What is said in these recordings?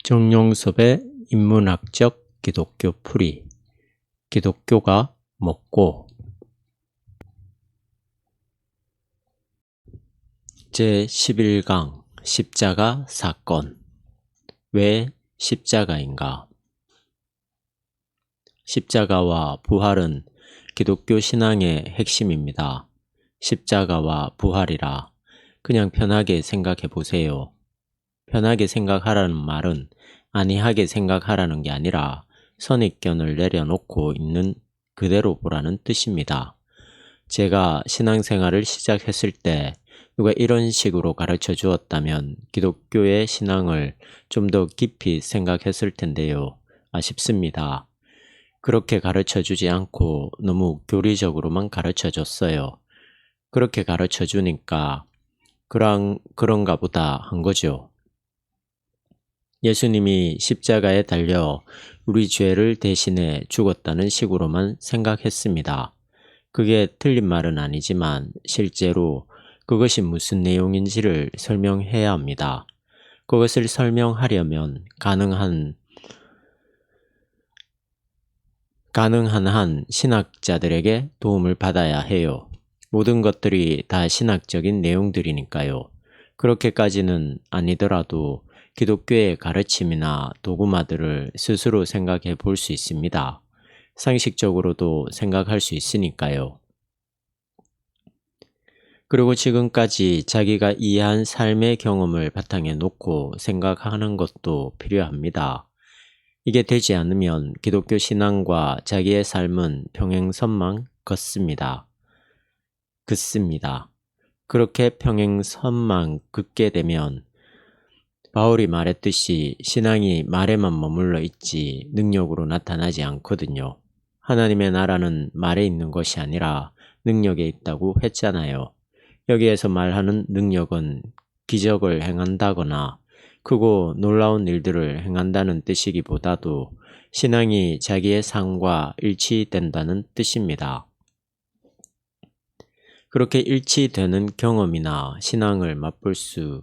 정용섭의 인문학적 기독교 풀이. 기독교가 뭐고? 제11강 십자가 사건. 왜 십자가인가? 십자가와 부활은 기독교 신앙의 핵심입니다. 십자가와 부활이라 그냥 편하게 생각해 보세요. 편하게 생각하라는 말은 안이하게 생각하라는 게 아니라 선입견을 내려놓고 있는 그대로 보라는 뜻입니다. 제가 신앙생활을 시작했을 때 누가 이런 식으로 가르쳐 주었다면 기독교의 신앙을 좀 더 깊이 생각했을 텐데요. 아쉽습니다. 그렇게 가르쳐 주지 않고 너무 교리적으로만 가르쳐 줬어요. 그렇게 가르쳐 주니까 그런가 보다 한 거죠. 예수님이 십자가에 달려 우리 죄를 대신해 죽었다는 식으로만 생각했습니다. 그게 틀린 말은 아니지만 실제로 그것이 무슨 내용인지를 설명해야 합니다. 그것을 설명하려면 가능한 한 신학자들에게 도움을 받아야 해요. 모든 것들이 다 신학적인 내용들이니까요. 그렇게까지는 아니더라도 기독교의 가르침이나 도구마들을 스스로 생각해 볼 수 있습니다. 상식적으로도 생각할 수 있으니까요. 그리고 지금까지 자기가 이해한 삶의 경험을 바탕에 놓고 생각하는 것도 필요합니다. 이게 되지 않으면 기독교 신앙과 자기의 삶은 평행선만 긋습니다. 그렇게 평행선만 긋게 되면 바울이 말했듯이 신앙이 말에만 머물러 있지 능력으로 나타나지 않거든요. 하나님의 나라는 말에 있는 것이 아니라 능력에 있다고 했잖아요. 여기에서 말하는 능력은 기적을 행한다거나 크고 놀라운 일들을 행한다는 뜻이기보다도 신앙이 자기의 삶과 일치된다는 뜻입니다. 그렇게 일치되는 경험이나 신앙을 맛볼 수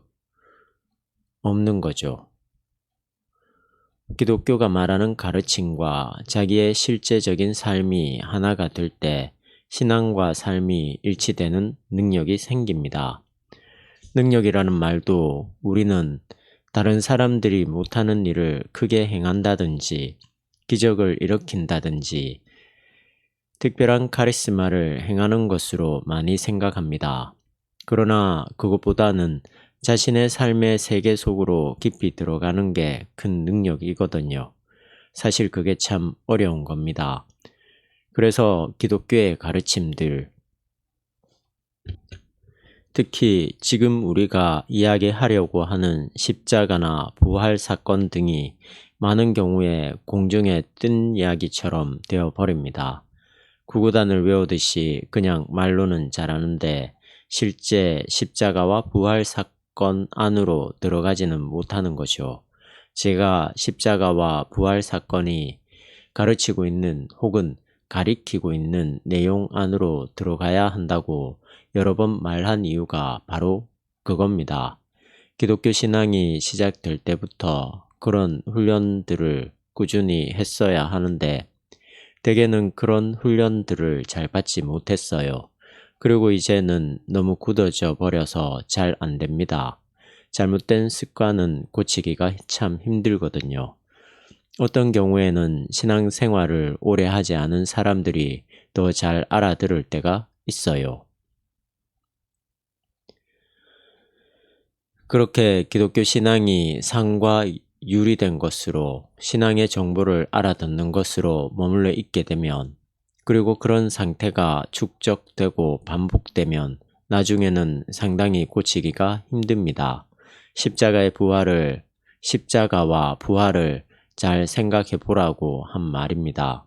없는 거죠. 기독교가 말하는 가르침과 자기의 실제적인 삶이 하나가 될 때 신앙과 삶이 일치되는 능력이 생깁니다. 능력이라는 말도 우리는 다른 사람들이 못하는 일을 크게 행한다든지 기적을 일으킨다든지 특별한 카리스마를 행하는 것으로 많이 생각합니다. 그러나 그것보다는 자신의 삶의 세계 속으로 깊이 들어가는 게 큰 능력이거든요. 사실 그게 참 어려운 겁니다. 그래서 기독교의 가르침들, 특히 지금 우리가 이야기하려고 하는 십자가나 부활 사건 등이 많은 경우에 공중에 뜬 이야기처럼 되어버립니다. 구구단을 외우듯이 그냥 말로는 잘하는데 실제 십자가와 부활 사건 안으로 들어가지는 못하는 거죠. 제가 십자가와 부활 사건이 가르치고 있는 혹은 가리키고 있는 내용 안으로 들어가야 한다고 여러 번 말한 이유가 바로 그겁니다. 기독교 신앙이 시작될 때부터 그런 훈련들을 꾸준히 했어야 하는데 대개는 그런 훈련들을 잘 받지 못했어요. 그리고 이제는 너무 굳어져 버려서 잘 안 됩니다. 잘못된 습관은 고치기가 참 힘들거든요. 어떤 경우에는 신앙생활을 오래 하지 않은 사람들이 더 잘 알아들을 때가 있어요. 그렇게 기독교 신앙이 상과 유리된 것으로 신앙의 정보를 알아듣는 것으로 머물러 있게 되면 그리고 그런 상태가 축적되고 반복되면 나중에는 상당히 고치기가 힘듭니다. 십자가와 부활을 잘 생각해 보라고 한 말입니다.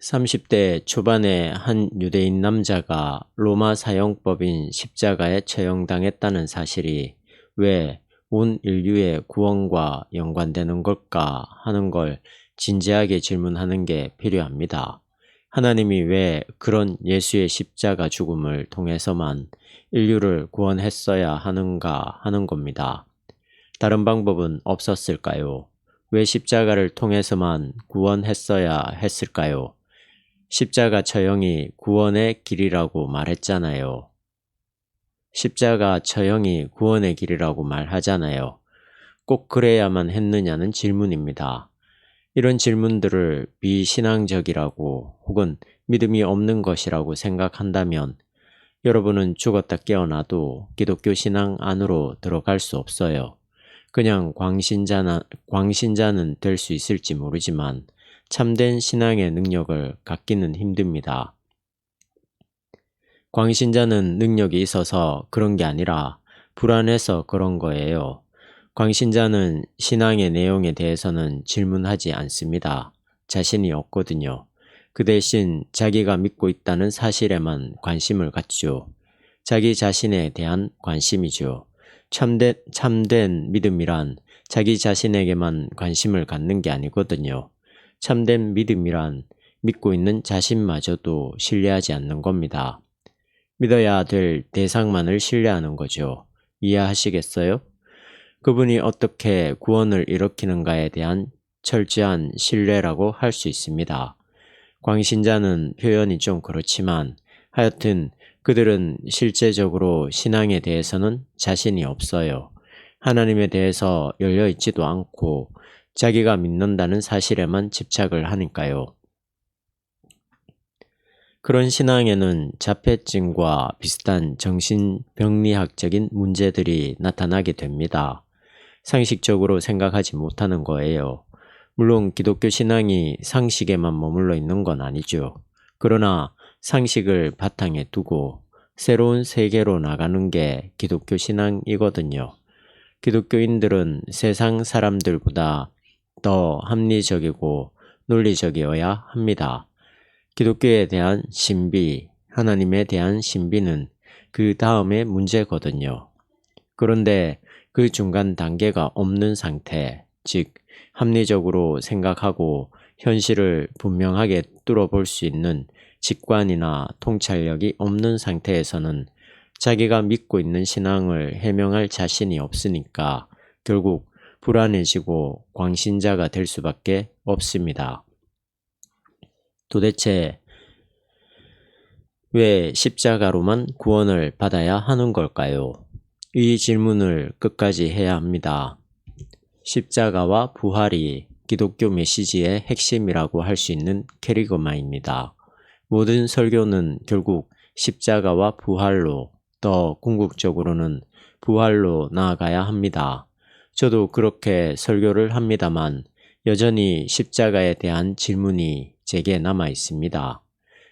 30대 초반에 한 유대인 남자가 로마 사형법인 십자가에 처형당했다는 사실이 왜 온 인류의 구원과 연관되는 걸까 하는 걸 진지하게 질문하는 게 필요합니다. 하나님이 왜 그런 예수의 십자가 죽음을 통해서만 인류를 구원했어야 하는가 하는 겁니다. 다른 방법은 없었을까요? 왜 십자가를 통해서만 구원했어야 했을까요? 십자가 처형이 구원의 길이라고 말했잖아요. 십자가 처형이 구원의 길이라고 말하잖아요. 꼭 그래야만 했느냐는 질문입니다. 이런 질문들을 비신앙적이라고 혹은 믿음이 없는 것이라고 생각한다면 여러분은 죽었다 깨어나도 기독교 신앙 안으로 들어갈 수 없어요. 그냥 광신자는 될 수 있을지 모르지만 참된 신앙의 능력을 갖기는 힘듭니다. 광신자는 능력이 있어서 그런 게 아니라 불안해서 그런 거예요. 광신자는 신앙의 내용에 대해서는 질문하지 않습니다. 자신이 없거든요. 그 대신 자기가 믿고 있다는 사실에만 관심을 갖죠. 자기 자신에 대한 관심이죠. 참된 믿음이란 자기 자신에게만 관심을 갖는 게 아니거든요. 참된 믿음이란 믿고 있는 자신마저도 신뢰하지 않는 겁니다. 믿어야 될 대상만을 신뢰하는 거죠. 이해하시겠어요? 그분이 어떻게 구원을 일으키는가에 대한 철저한 신뢰라고 할 수 있습니다. 광신자는 표현이 좀 그렇지만 하여튼 그들은 실제적으로 신앙에 대해서는 자신이 없어요. 하나님에 대해서 열려있지도 않고 자기가 믿는다는 사실에만 집착을 하니까요. 그런 신앙에는 자폐증과 비슷한 정신병리학적인 문제들이 나타나게 됩니다. 상식적으로 생각하지 못하는 거예요. 물론 기독교 신앙이 상식에만 머물러 있는 건 아니죠. 그러나 상식을 바탕에 두고 새로운 세계로 나가는 게 기독교 신앙이거든요. 기독교인들은 세상 사람들보다 더 합리적이고 논리적이어야 합니다. 기독교에 대한 신비, 하나님에 대한 신비는 그 다음의 문제거든요. 그런데 그 중간 단계가 없는 상태, 즉 합리적으로 생각하고 현실을 분명하게 뚫어볼 수 있는 직관이나 통찰력이 없는 상태에서는 자기가 믿고 있는 신앙을 해명할 자신이 없으니까 결국 불안해지고 광신자가 될 수밖에 없습니다. 도대체 왜 십자가로만 구원을 받아야 하는 걸까요? 이 질문을 끝까지 해야 합니다. 십자가와 부활이 기독교 메시지의 핵심이라고 할 수 있는 캐리그마입니다. 모든 설교는 결국 십자가와 부활로, 더 궁극적으로는 부활로 나아가야 합니다. 저도 그렇게 설교를 합니다만 여전히 십자가에 대한 질문이 제게 남아 있습니다.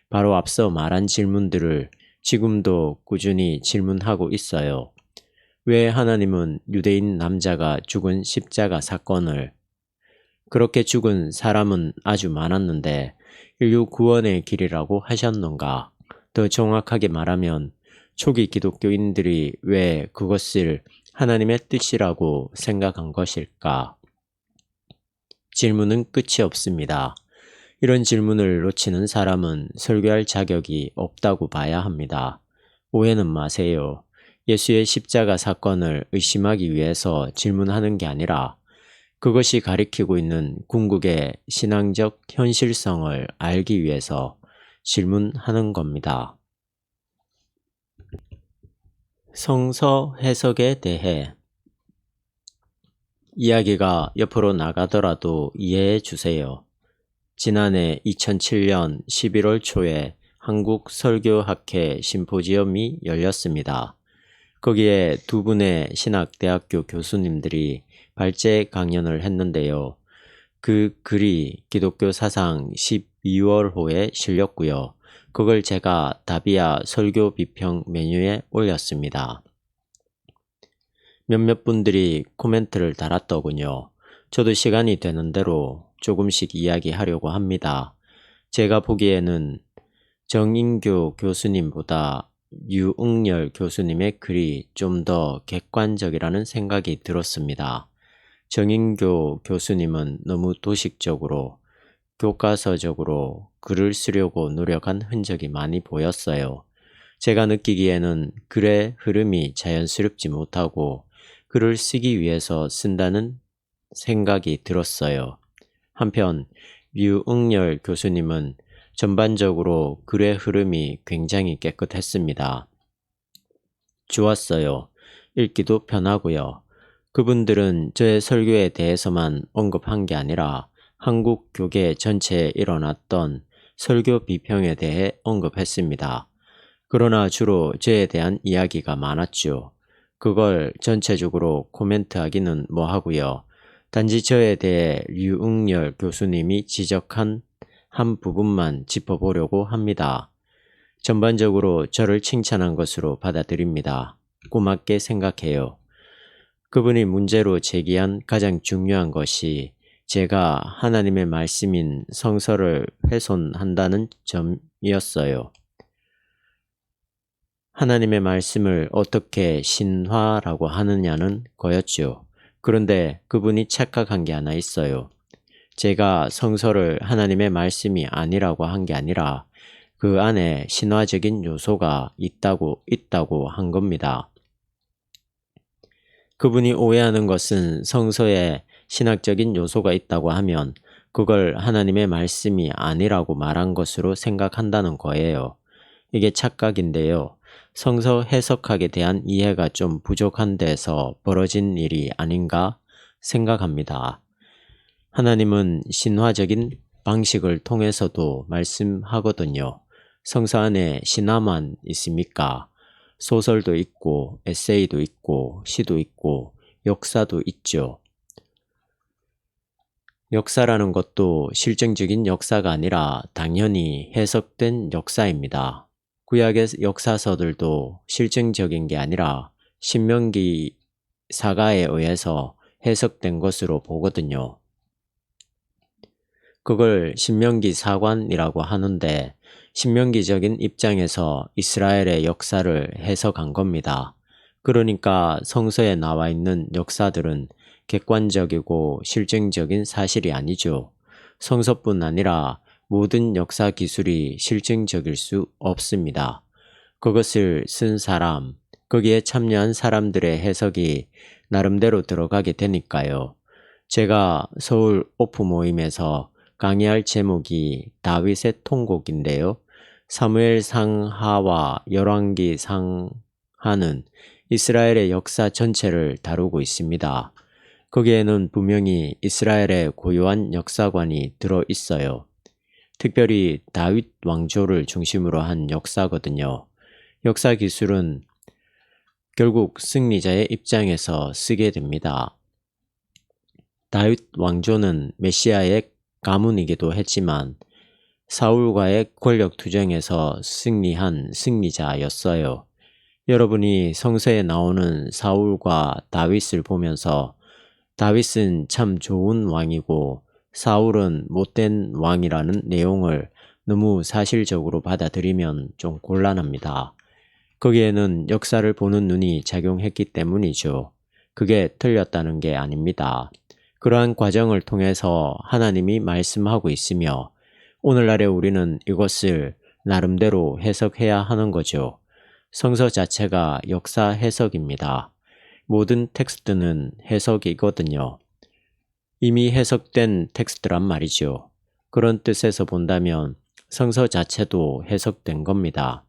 바로 앞서 말한 질문들을 지금도 꾸준히 질문하고 있어요. 왜 하나님은 유대인 남자가 죽은 십자가 사건을, 그렇게 죽은 사람은 아주 많았는데 인류 구원의 길이라고 하셨는가? 더 정확하게 말하면 초기 기독교인들이 왜 그것을 하나님의 뜻이라고 생각한 것일까? 질문은 끝이 없습니다. 이런 질문을 놓치는 사람은 설교할 자격이 없다고 봐야 합니다. 오해는 마세요. 예수의 십자가 사건을 의심하기 위해서 질문하는 게 아니라 그것이 가리키고 있는 궁극의 신앙적 현실성을 알기 위해서 질문하는 겁니다. 성서 해석에 대해 이야기가 옆으로 나가더라도 이해해 주세요. 지난해 2007년 11월 초에 한국 설교학회 심포지엄이 열렸습니다. 거기에 두 분의 신학대학교 교수님들이 발제 강연을 했는데요. 그 글이 기독교 사상 12월호에 실렸고요. 그걸 제가 다비아 설교 비평 메뉴에 올렸습니다. 몇몇 분들이 코멘트를 달았더군요. 저도 시간이 되는 대로 조금씩 이야기하려고 합니다. 제가 보기에는 정인교 교수님보다 유응열 교수님의 글이 좀 더 객관적이라는 생각이 들었습니다. 정인교 교수님은 너무 도식적으로, 교과서적으로 글을 쓰려고 노력한 흔적이 많이 보였어요. 제가 느끼기에는 글의 흐름이 자연스럽지 못하고 글을 쓰기 위해서 쓴다는 생각이 들었어요. 한편 류응열 교수님은 전반적으로 글의 흐름이 굉장히 깨끗했습니다. 좋았어요. 읽기도 편하고요. 그분들은 저의 설교에 대해서만 언급한 게 아니라 한국 교계 전체에 일어났던 설교 비평에 대해 언급했습니다. 그러나 주로 저에 대한 이야기가 많았죠. 그걸 전체적으로 코멘트하기는 뭐하고요. 단지 저에 대해 류응열 교수님이 지적한 한 부분만 짚어보려고 합니다. 전반적으로 저를 칭찬한 것으로 받아들입니다. 고맙게 생각해요. 그분이 문제로 제기한 가장 중요한 것이 제가 하나님의 말씀인 성서를 훼손한다는 점이었어요. 하나님의 말씀을 어떻게 신화라고 하느냐는 거였죠. 그런데 그분이 착각한 게 하나 있어요. 제가 성서를 하나님의 말씀이 아니라고 한 게 아니라 그 안에 신화적인 요소가 있다고 한 겁니다. 그분이 오해하는 것은 성서에 신학적인 요소가 있다고 하면 그걸 하나님의 말씀이 아니라고 말한 것으로 생각한다는 거예요. 이게 착각인데요. 성서 해석학에 대한 이해가 좀 부족한 데서 벌어진 일이 아닌가 생각합니다. 하나님은 신화적인 방식을 통해서도 말씀하거든요. 성서 안에 신화만 있습니까? 소설도 있고 에세이도 있고 시도 있고 역사도 있죠. 역사라는 것도 실증적인 역사가 아니라 당연히 해석된 역사입니다. 구약의 역사서들도 실증적인 게 아니라 신명기 사가에 의해서 해석된 것으로 보거든요. 그걸 신명기 사관이라고 하는데 신명기적인 입장에서 이스라엘의 역사를 해석한 겁니다. 그러니까 성서에 나와 있는 역사들은 객관적이고 실증적인 사실이 아니죠. 성서뿐 아니라 모든 역사 기술이 실증적일 수 없습니다. 그것을 쓴 사람, 거기에 참여한 사람들의 해석이 나름대로 들어가게 되니까요. 제가 서울 오프 모임에서 강의할 제목이 다윗의 통곡인데요. 사무엘 상하와 열왕기 상하는 이스라엘의 역사 전체를 다루고 있습니다. 거기에는 분명히 이스라엘의 고유한 역사관이 들어 있어요. 특별히 다윗 왕조를 중심으로 한 역사거든요. 역사 기술은 결국 승리자의 입장에서 쓰게 됩니다. 다윗 왕조는 메시아의 가문이기도 했지만 사울과의 권력 투쟁에서 승리한 승리자였어요. 여러분이 성서에 나오는 사울과 다윗을 보면서 다윗은 참 좋은 왕이고 사울은 못된 왕이라는 내용을 너무 사실적으로 받아들이면 좀 곤란합니다. 거기에는 역사를 보는 눈이 작용했기 때문이죠. 그게 틀렸다는 게 아닙니다. 그러한 과정을 통해서 하나님이 말씀하고 있으며 오늘날에 우리는 이것을 나름대로 해석해야 하는 거죠. 성서 자체가 역사 해석입니다. 모든 텍스트는 해석이거든요. 이미 해석된 텍스트란 말이죠. 그런 뜻에서 본다면 성서 자체도 해석된 겁니다.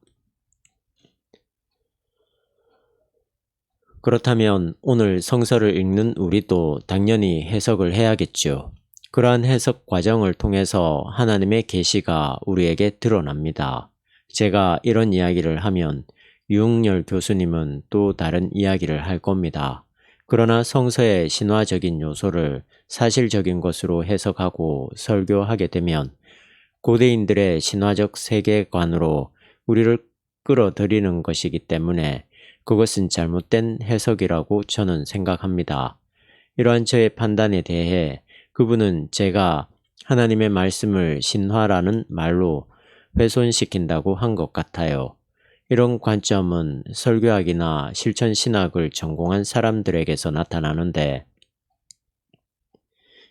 그렇다면 오늘 성서를 읽는 우리도 당연히 해석을 해야겠죠. 그러한 해석 과정을 통해서 하나님의 계시가 우리에게 드러납니다. 제가 이런 이야기를 하면 유응열 교수님은 또 다른 이야기를 할 겁니다. 그러나 성서의 신화적인 요소를 사실적인 것으로 해석하고 설교하게 되면 고대인들의 신화적 세계관으로 우리를 끌어들이는 것이기 때문에 그것은 잘못된 해석이라고 저는 생각합니다. 이러한 저의 판단에 대해 그분은 제가 하나님의 말씀을 신화라는 말로 훼손시킨다고 한 것 같아요. 이런 관점은 설교학이나 실천신학을 전공한 사람들에게서 나타나는데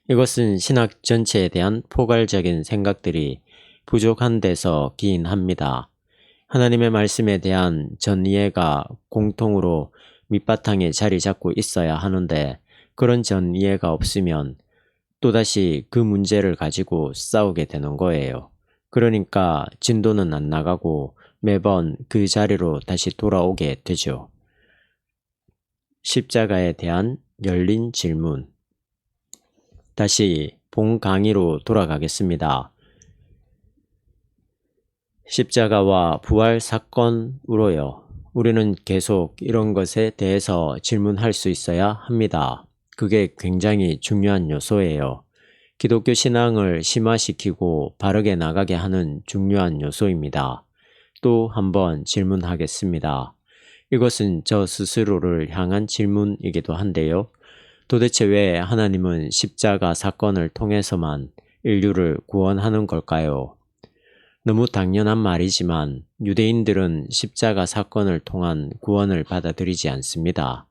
이것은 신학 전체에 대한 포괄적인 생각들이 부족한 데서 기인합니다. 하나님의 말씀에 대한 전 이해가 공통으로 밑바탕에 자리 잡고 있어야 하는데 그런 전 이해가 없으면 또다시 그 문제를 가지고 싸우게 되는 거예요. 그러니까 진도는 안 나가고 매번 그 자리로 다시 돌아오게 되죠. 십자가에 대한 열린 질문. 다시 본 강의로 돌아가겠습니다. 십자가와 부활 사건으로요. 우리는 계속 이런 것에 대해서 질문할 수 있어야 합니다. 그게 굉장히 중요한 요소예요. 기독교 신앙을 심화시키고 바르게 나가게 하는 중요한 요소입니다. 또 한번 질문하겠습니다. 이것은 저 스스로를 향한 질문이기도 한데요. 도대체 왜 하나님은 십자가 사건을 통해서만 인류를 구원하는 걸까요? 너무 당연한 말이지만 유대인들은 십자가 사건을 통한 구원을 받아들이지 않습니다.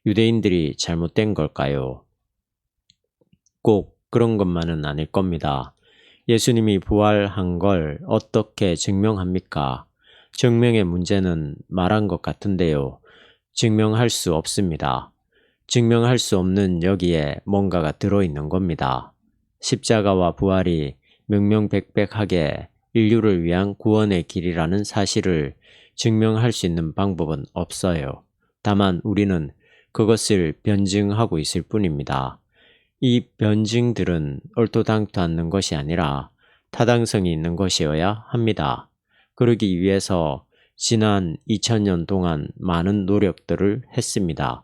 유대인들이 잘못된 걸까요? 꼭 그런 것만은 아닐 겁니다. 예수님이 부활한 걸 어떻게 증명합니까? 증명의 문제는 말한 것 같은데요. 증명할 수 없습니다. 증명할 수 없는 여기에 뭔가가 들어있는 겁니다. 십자가와 부활이 명명백백하게 인류를 위한 구원의 길이라는 사실을 증명할 수 있는 방법은 없어요. 다만 우리는 그것을 변증하고 있을 뿐입니다. 이 변증들은 얼토당토 않는 것이 아니라 타당성이 있는 것이어야 합니다. 그러기 위해서 지난 2000년 동안 많은 노력들을 했습니다.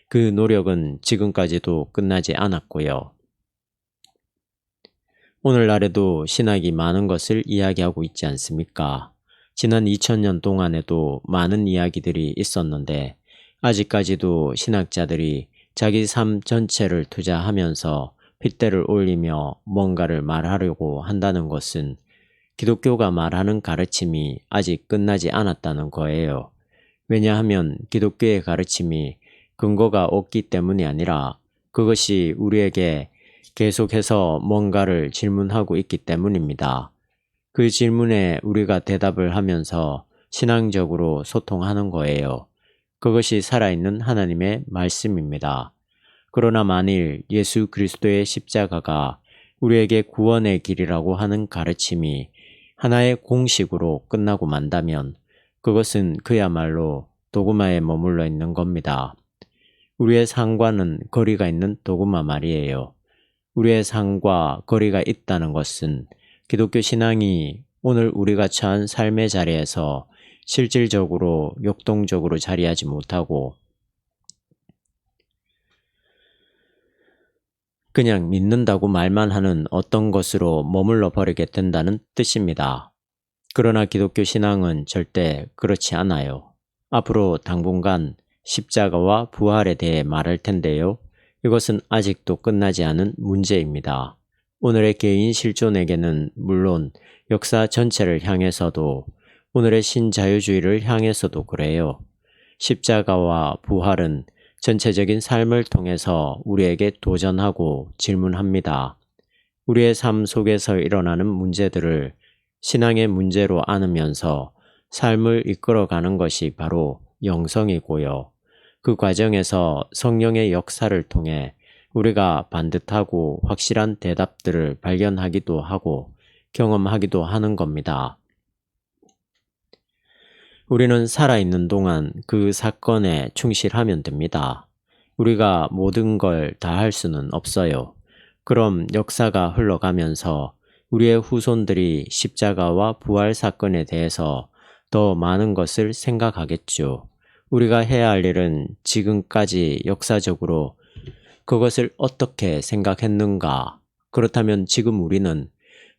그 노력은 지금까지도 끝나지 않았고요. 오늘날에도 신학이 많은 것을 이야기하고 있지 않습니까? 지난 2000년 동안에도 많은 이야기들이 있었는데 아직까지도 신학자들이 자기 삶 전체를 투자하면서 핏대를 올리며 뭔가를 말하려고 한다는 것은 기독교가 말하는 가르침이 아직 끝나지 않았다는 거예요. 왜냐하면 기독교의 가르침이 근거가 없기 때문이 아니라 그것이 우리에게 계속해서 뭔가를 질문하고 있기 때문입니다. 그 질문에 우리가 대답을 하면서 신앙적으로 소통하는 거예요. 그것이 살아있는 하나님의 말씀입니다. 그러나 만일 예수 그리스도의 십자가가 우리에게 구원의 길이라고 하는 가르침이 하나의 공식으로 끝나고 만다면 그것은 그야말로 도그마에 머물러 있는 겁니다. 우리의 삶과는 거리가 있는 도그마 말이에요. 우리의 삶과 거리가 있다는 것은 기독교 신앙이 오늘 우리가 처한 삶의 자리에서 실질적으로 역동적으로 자리하지 못하고 그냥 믿는다고 말만 하는 어떤 것으로 머물러 버리게 된다는 뜻입니다. 그러나 기독교 신앙은 절대 그렇지 않아요. 앞으로 당분간 십자가와 부활에 대해 말할 텐데요. 이것은 아직도 끝나지 않은 문제입니다. 오늘의 개인 실존에게는 물론 역사 전체를 향해서도 오늘의 신자유주의를 향해서도 그래요. 십자가와 부활은 전체적인 삶을 통해서 우리에게 도전하고 질문합니다. 우리의 삶 속에서 일어나는 문제들을 신앙의 문제로 안으면서 삶을 이끌어가는 것이 바로 영성이고요. 그 과정에서 성령의 역사를 통해 우리가 반듯하고 확실한 대답들을 발견하기도 하고 경험하기도 하는 겁니다. 우리는 살아있는 동안 그 사건에 충실하면 됩니다. 우리가 모든 걸 다 할 수는 없어요. 그럼 역사가 흘러가면서 우리의 후손들이 십자가와 부활 사건에 대해서 더 많은 것을 생각하겠죠. 우리가 해야 할 일은 지금까지 역사적으로 그것을 어떻게 생각했는가? 그렇다면 지금 우리는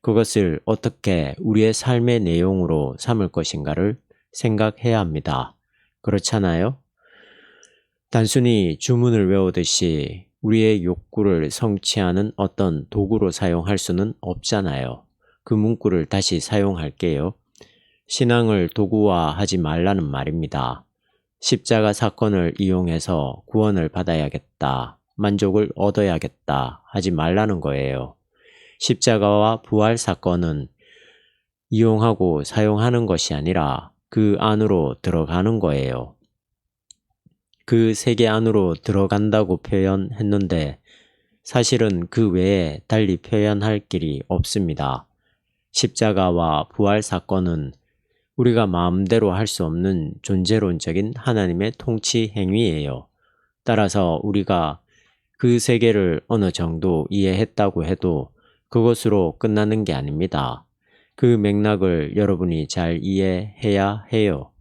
그것을 어떻게 우리의 삶의 내용으로 삼을 것인가를 생각해야 합니다. 그렇잖아요? 단순히 주문을 외우듯이 우리의 욕구를 성취하는 어떤 도구로 사용할 수는 없잖아요. 그 문구를 다시 사용할게요. 신앙을 도구화하지 말라는 말입니다. 십자가 사건을 이용해서 구원을 받아야겠다, 만족을 얻어야겠다 하지 말라는 거예요. 십자가와 부활 사건은 이용하고 사용하는 것이 아니라 그 안으로 들어가는 거예요. 그 세계 안으로 들어간다고 표현했는데 사실은 그 외에 달리 표현할 길이 없습니다. 십자가와 부활 사건은 우리가 마음대로 할 수 없는 존재론적인 하나님의 통치 행위예요. 따라서 우리가 그 세계를 어느 정도 이해했다고 해도 그것으로 끝나는 게 아닙니다. 그 맥락을 여러분이 잘 이해해야 해요.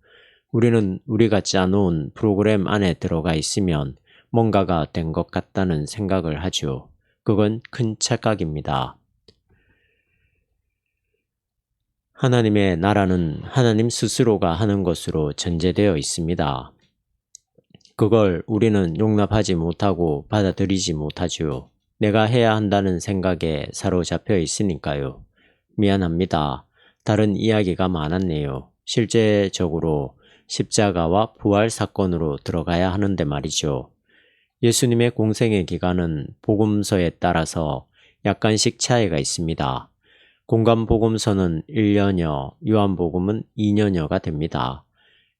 우리는 우리가 짜놓은 프로그램 안에 들어가 있으면 뭔가가 된 것 같다는 생각을 하죠. 그건 큰 착각입니다. 하나님의 나라는 하나님 스스로가 하는 것으로 전제되어 있습니다. 그걸 우리는 용납하지 못하고 받아들이지 못하죠. 내가 해야 한다는 생각에 사로잡혀 있으니까요. 미안합니다. 다른 이야기가 많았네요. 실제적으로 십자가와 부활 사건으로 들어가야 하는데 말이죠. 예수님의 공생의 기간은 복음서에 따라서 약간씩 차이가 있습니다. 공간 복음서는 1년여, 요한복음은 2년여가 됩니다.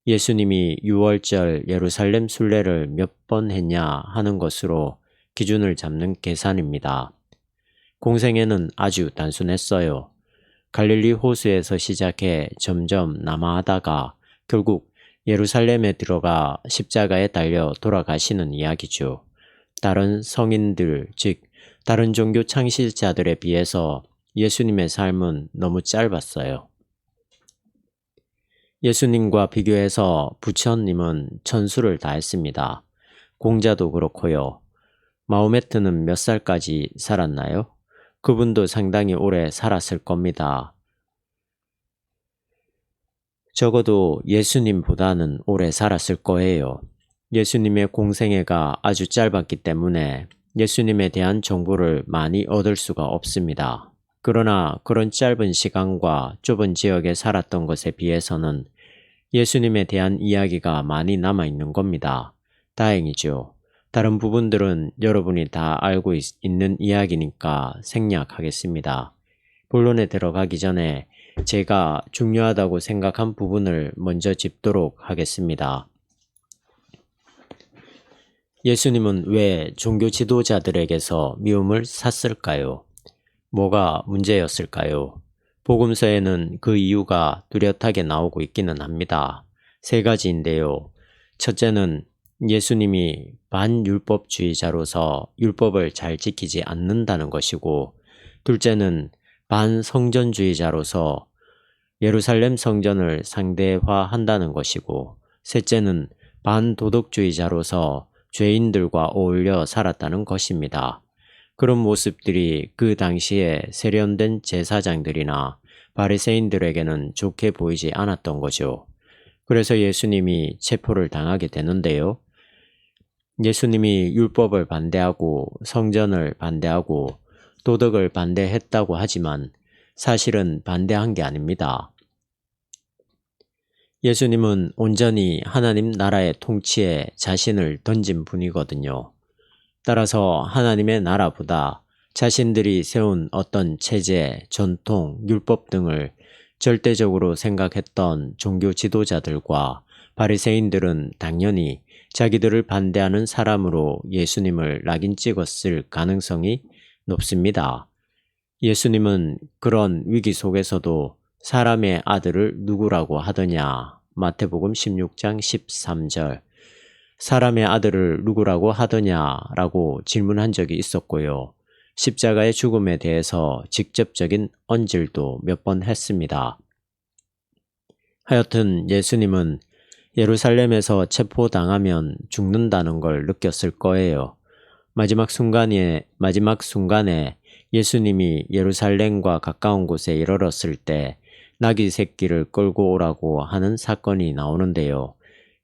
예수님이 6월절 예루살렘 순례를 몇 번 했냐 하는 것으로 기준을 잡는 계산입니다. 공생애는 아주 단순했어요. 갈릴리 호수에서 시작해 점점 남하하다가 결국 예루살렘에 들어가 십자가에 달려 돌아가시는 이야기죠. 다른 성인들, 즉 다른 종교 창시자들에 비해서 예수님의 삶은 너무 짧았어요. 예수님과 비교해서 부처님은 천수를 다했습니다. 공자도 그렇고요. 마호메트는 몇 살까지 살았나요? 그분도 상당히 오래 살았을 겁니다. 적어도 예수님보다는 오래 살았을 거예요. 예수님의 공생애가 아주 짧았기 때문에 예수님에 대한 정보를 많이 얻을 수가 없습니다. 그러나 그런 짧은 시간과 좁은 지역에 살았던 것에 비해서는 예수님에 대한 이야기가 많이 남아있는 겁니다. 다행이죠. 다른 부분들은 여러분이 다 알고 있는 이야기니까 생략하겠습니다. 본론에 들어가기 전에 제가 중요하다고 생각한 부분을 먼저 짚도록 하겠습니다. 예수님은 왜 종교 지도자들에게서 미움을 샀을까요? 뭐가 문제였을까요? 복음서에는 그 이유가 뚜렷하게 나오고 있기는 합니다. 세 가지인데요. 첫째는 예수님이 반율법주의자로서 율법을 잘 지키지 않는다는 것이고, 둘째는 반성전주의자로서 예루살렘 성전을 상대화한다는 것이고, 셋째는 반도덕주의자로서 죄인들과 어울려 살았다는 것입니다. 그런 모습들이 그 당시에 세련된 제사장들이나 바리새인들에게는 좋게 보이지 않았던 거죠. 그래서 예수님이 체포를 당하게 되는데요. 예수님이 율법을 반대하고 성전을 반대하고 도덕을 반대했다고 하지만 사실은 반대한 게 아닙니다. 예수님은 온전히 하나님 나라의 통치에 자신을 던진 분이거든요. 따라서 하나님의 나라보다 자신들이 세운 어떤 체제, 전통, 율법 등을 절대적으로 생각했던 종교 지도자들과 바리새인들은 당연히 자기들을 반대하는 사람으로 예수님을 낙인 찍었을 가능성이 높습니다. 예수님은 그런 위기 속에서도 사람의 아들을 누구라고 하더냐? 마태복음 16장 13절. 사람의 아들을 누구라고 하더냐라고 질문한 적이 있었고요. 십자가의 죽음에 대해서 직접적인 언질도 몇 번 했습니다. 하여튼 예수님은 예루살렘에서 체포당하면 죽는다는 걸 느꼈을 거예요. 마지막 순간에 예수님이 예루살렘과 가까운 곳에 이르렀을 때 나귀 새끼를 끌고 오라고 하는 사건이 나오는데요.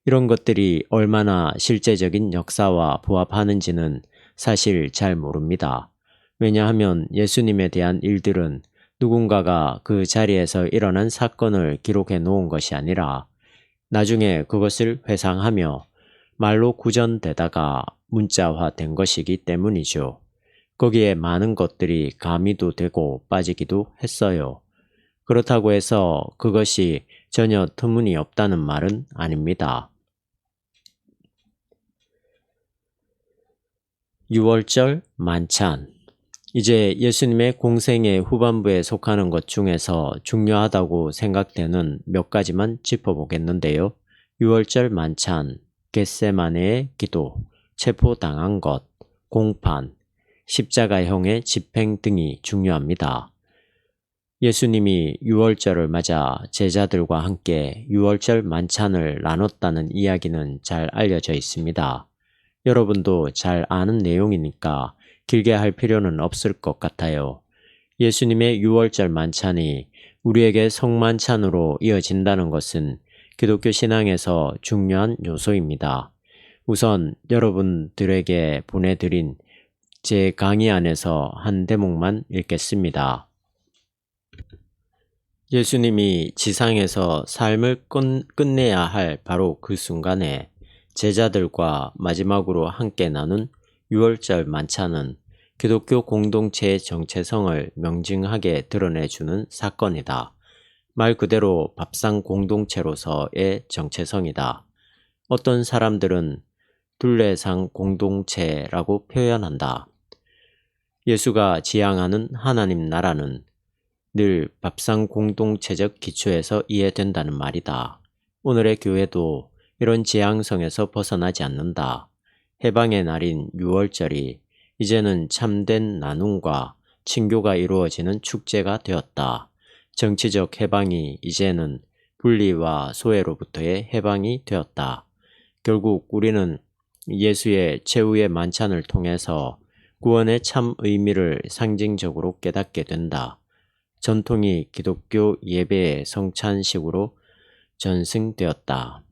이런 것들이 얼마나 실제적인 역사와 부합하는지는 사실 잘 모릅니다. 왜냐하면 예수님에 대한 일들은 누군가가 그 자리에서 일어난 사건을 기록해 놓은 것이 아니라 나중에 그것을 회상하며 말로 구전되다가 문자화된 것이기 때문이죠. 거기에 많은 것들이 가미도 되고 빠지기도 했어요. 그렇다고 해서 그것이 전혀 터무니없다는 말은 아닙니다. 유월절 만찬. 이제 예수님의 공생의 후반부에 속하는 것 중에서 중요하다고 생각되는 몇 가지만 짚어보겠는데요. 유월절 만찬, 겟세마네의 기도, 체포당한 것, 공판, 십자가형의 집행 등이 중요합니다. 예수님이 유월절을 맞아 제자들과 함께 유월절 만찬을 나눴다는 이야기는 잘 알려져 있습니다. 여러분도 잘 아는 내용이니까 길게 할 필요는 없을 것 같아요. 예수님의 유월절 만찬이 우리에게 성만찬으로 이어진다는 것은 기독교 신앙에서 중요한 요소입니다. 우선 여러분들에게 보내드린 제 강의 안에서 한 대목만 읽겠습니다. 예수님이 지상에서 삶을 끝내야 할 바로 그 순간에 제자들과 마지막으로 함께 나눈 유월절 만찬은 기독교 공동체의 정체성을 명징하게 드러내주는 사건이다. 말 그대로 밥상 공동체로서의 정체성이다. 어떤 사람들은 둘레상 공동체라고 표현한다. 예수가 지향하는 하나님 나라는 늘 밥상 공동체적 기초에서 이해된다는 말이다. 오늘의 교회도 이런 지향성에서 벗어나지 않는다. 해방의 날인 유월절이 이제는 참된 나눔과 친교가 이루어지는 축제가 되었다. 정치적 해방이 이제는 분리와 소외로부터의 해방이 되었다. 결국 우리는 예수의 최후의 만찬을 통해서 구원의 참 의미를 상징적으로 깨닫게 된다. 전통이 기독교 예배의 성찬식으로 전승되었다.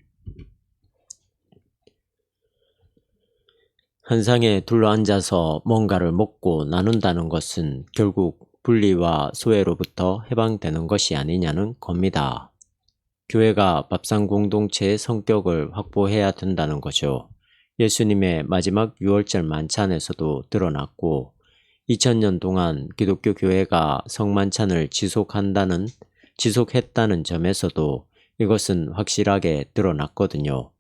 한 상에 둘러앉아서 뭔가를 먹고 나눈다는 것은 결국 분리와 소외로부터 해방되는 것이 아니냐는 겁니다. 교회가 밥상 공동체의 성격을 확보해야 된다는 거죠. 예수님의 마지막 유월절 만찬에서도 드러났고 2000년 동안 기독교 교회가 성만찬을 지속했다는 점에서도 이것은 확실하게 드러났거든요.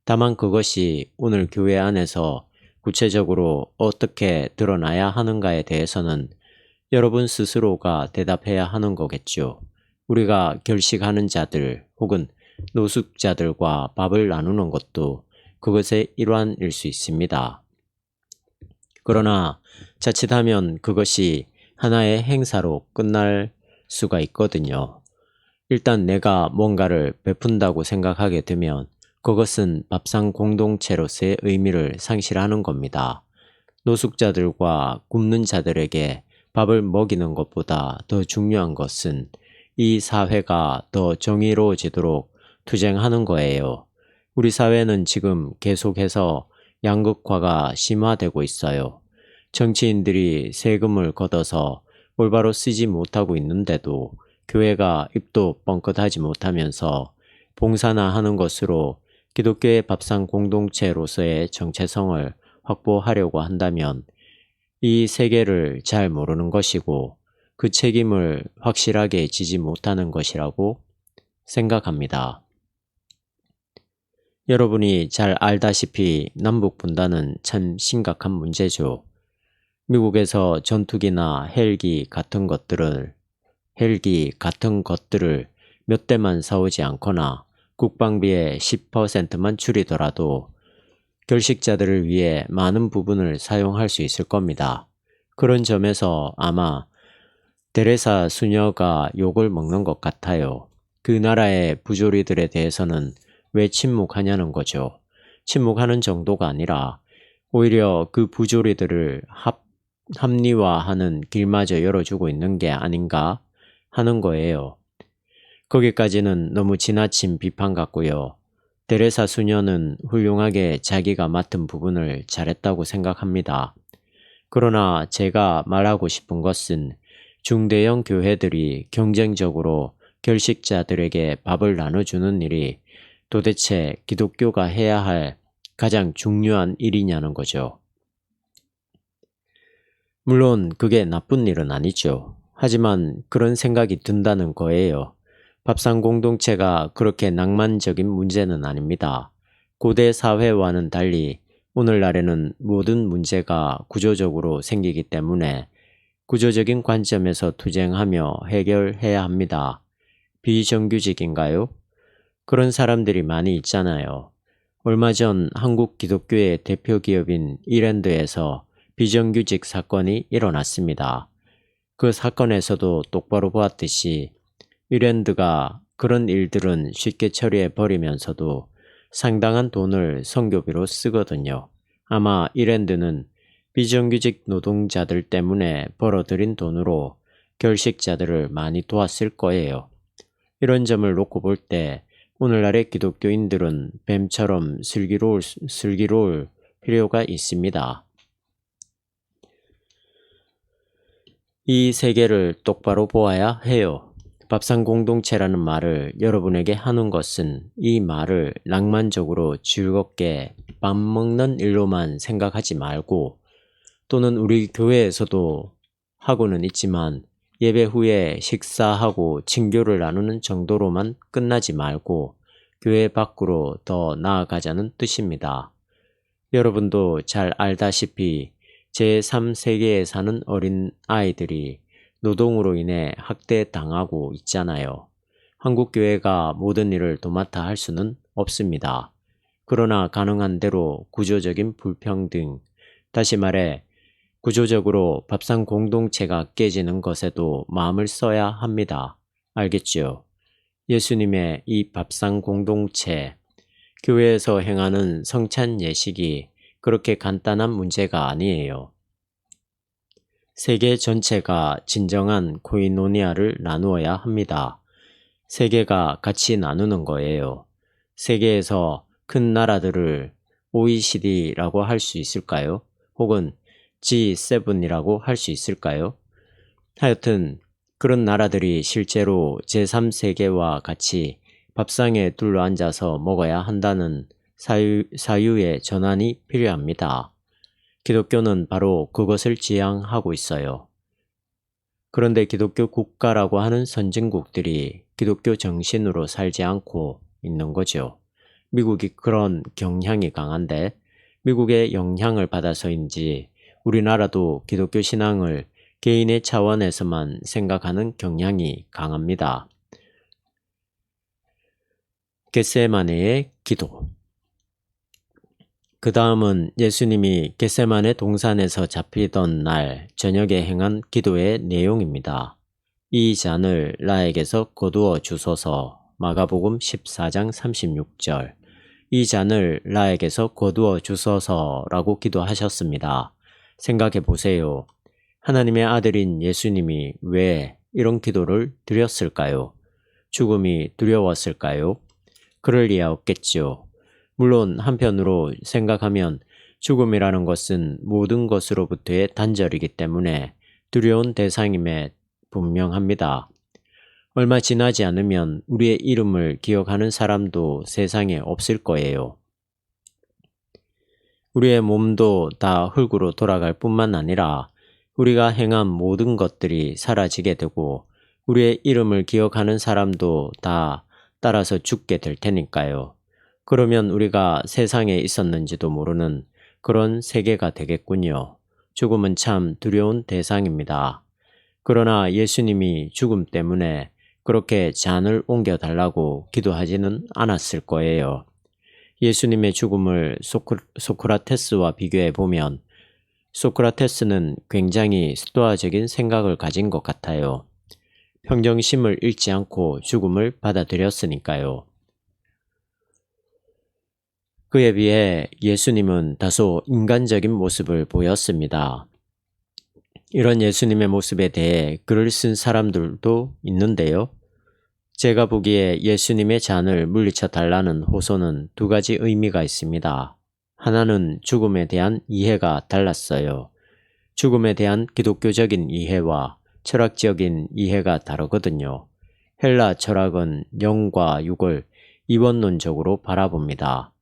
다만 그것이 오늘 교회 안에서 구체적으로 어떻게 드러나야 하는가에 대해서는 여러분 스스로가 대답해야 하는 거겠죠. 우리가 결식하는 자들 혹은 노숙자들과 밥을 나누는 것도 그것의 일환일 수 있습니다. 그러나 자칫하면 그것이 하나의 행사로 끝날 수가 있거든요. 일단 내가 뭔가를 베푼다고 생각하게 되면 그것은 밥상 공동체로서의 의미를 상실하는 겁니다. 노숙자들과 굶는 자들에게 밥을 먹이는 것보다 더 중요한 것은 이 사회가 더 정의로워지도록 투쟁하는 거예요. 우리 사회는 지금 계속해서 양극화가 심화되고 있어요. 정치인들이 세금을 걷어서 올바로 쓰지 못하고 있는데도 교회가 입도 뻥끗하지 못하면서 봉사나 하는 것으로 기독교의 밥상 공동체로서의 정체성을 확보하려고 한다면 이 세계를 잘 모르는 것이고 그 책임을 확실하게 지지 못하는 것이라고 생각합니다. 여러분이 잘 알다시피 남북분단은 참 심각한 문제죠. 미국에서 전투기나 헬기 같은 것들을 몇 대만 사오지 않거나 국방비의 10%만 줄이더라도 결식자들을 위해 많은 부분을 사용할 수 있을 겁니다. 그런 점에서 아마 데레사 수녀가 욕을 먹는 것 같아요. 그 나라의 부조리들에 대해서는 왜 침묵하냐는 거죠. 침묵하는 정도가 아니라 오히려 그 부조리들을 합리화하는 길마저 열어주고 있는 게 아닌가 하는 거예요. 거기까지는 너무 지나친 비판 같고요. 데레사 수녀는 훌륭하게 자기가 맡은 부분을 잘했다고 생각합니다. 그러나 제가 말하고 싶은 것은 중대형 교회들이 경쟁적으로 결식자들에게 밥을 나눠주는 일이 도대체 기독교가 해야 할 가장 중요한 일이냐는 거죠. 물론 그게 나쁜 일은 아니죠. 하지만 그런 생각이 든다는 거예요. 밥상 공동체가 그렇게 낭만적인 문제는 아닙니다. 고대 사회와는 달리 오늘날에는 모든 문제가 구조적으로 생기기 때문에 구조적인 관점에서 투쟁하며 해결해야 합니다. 비정규직인가요? 그런 사람들이 많이 있잖아요. 얼마 전 한국 기독교의 대표 기업인 이랜드에서 비정규직 사건이 일어났습니다. 그 사건에서도 똑바로 보았듯이 이랜드가 그런 일들은 쉽게 처리해 버리면서도 상당한 돈을 선교비로 쓰거든요. 아마 이랜드는 비정규직 노동자들 때문에 벌어들인 돈으로 결식자들을 많이 도왔을 거예요. 이런 점을 놓고 볼 때 오늘날의 기독교인들은 뱀처럼 슬기로울 필요가 있습니다. 이 세계를 똑바로 보아야 해요. 밥상 공동체라는 말을 여러분에게 하는 것은 이 말을 낭만적으로 즐겁게 밥 먹는 일로만 생각하지 말고, 또는 우리 교회에서도 하고는 있지만 예배 후에 식사하고 친교를 나누는 정도로만 끝나지 말고 교회 밖으로 더 나아가자는 뜻입니다. 여러분도 잘 알다시피 제3세계에 사는 어린 아이들이 노동으로 인해 학대당하고 있잖아요. 한국 교회가 모든 일을 도맡아 할 수는 없습니다. 그러나 가능한 대로 구조적인 불평등, 다시 말해 구조적으로 밥상 공동체가 깨지는 것에도 마음을 써야 합니다. 알겠죠? 예수님의 이 밥상 공동체, 교회에서 행하는 성찬 예식이 그렇게 간단한 문제가 아니에요. 세계 전체가 진정한 코이노니아를 나누어야 합니다. 세계가 같이 나누는 거예요. 세계에서 큰 나라들을 OECD라고 할 수 있을까요? 혹은 G7이라고 할 수 있을까요? 하여튼 그런 나라들이 실제로 제3세계와 같이 밥상에 둘러앉아서 먹어야 한다는 사유의 전환이 필요합니다. 기독교는 바로 그것을 지향하고 있어요. 그런데 기독교 국가라고 하는 선진국들이 기독교 정신으로 살지 않고 있는 거죠. 미국이 그런 경향이 강한데 미국의 영향을 받아서인지 우리나라도 기독교 신앙을 개인의 차원에서만 생각하는 경향이 강합니다. 겟세마네의 기도. 그 다음은 예수님이 겟세마네 동산에서 잡히던 날 저녁에 행한 기도의 내용입니다. 이 잔을 나에게서 거두어 주소서. 마가복음 14장 36절. 이 잔을 나에게서 거두어 주소서라고 기도하셨습니다. 생각해 보세요. 하나님의 아들인 예수님이 왜 이런 기도를 드렸을까요? 죽음이 두려웠을까요? 그럴 리야 없겠죠. 물론 한편으로 생각하면 죽음이라는 것은 모든 것으로부터의 단절이기 때문에 두려운 대상임에 분명합니다. 얼마 지나지 않으면 우리의 이름을 기억하는 사람도 세상에 없을 거예요. 우리의 몸도 다 흙으로 돌아갈 뿐만 아니라 우리가 행한 모든 것들이 사라지게 되고 우리의 이름을 기억하는 사람도 다 따라서 죽게 될 테니까요. 그러면 우리가 세상에 있었는지도 모르는 그런 세계가 되겠군요. 죽음은 참 두려운 대상입니다. 그러나 예수님이 죽음 때문에 그렇게 잔을 옮겨달라고 기도하지는 않았을 거예요. 예수님의 죽음을 소크라테스와 비교해 보면 소크라테스는 굉장히 스토아적인 생각을 가진 것 같아요. 평정심을 잃지 않고 죽음을 받아들였으니까요. 그에 비해 예수님은 다소 인간적인 모습을 보였습니다. 이런 예수님의 모습에 대해 글을 쓴 사람들도 있는데요. 제가 보기에 예수님의 잔을 물리쳐 달라는 호소는 두 가지 의미가 있습니다. 하나는 죽음에 대한 이해가 달랐어요. 죽음에 대한 기독교적인 이해와 철학적인 이해가 다르거든요. 헬라 철학은 영과 육을 이원론적으로 바라봅니다.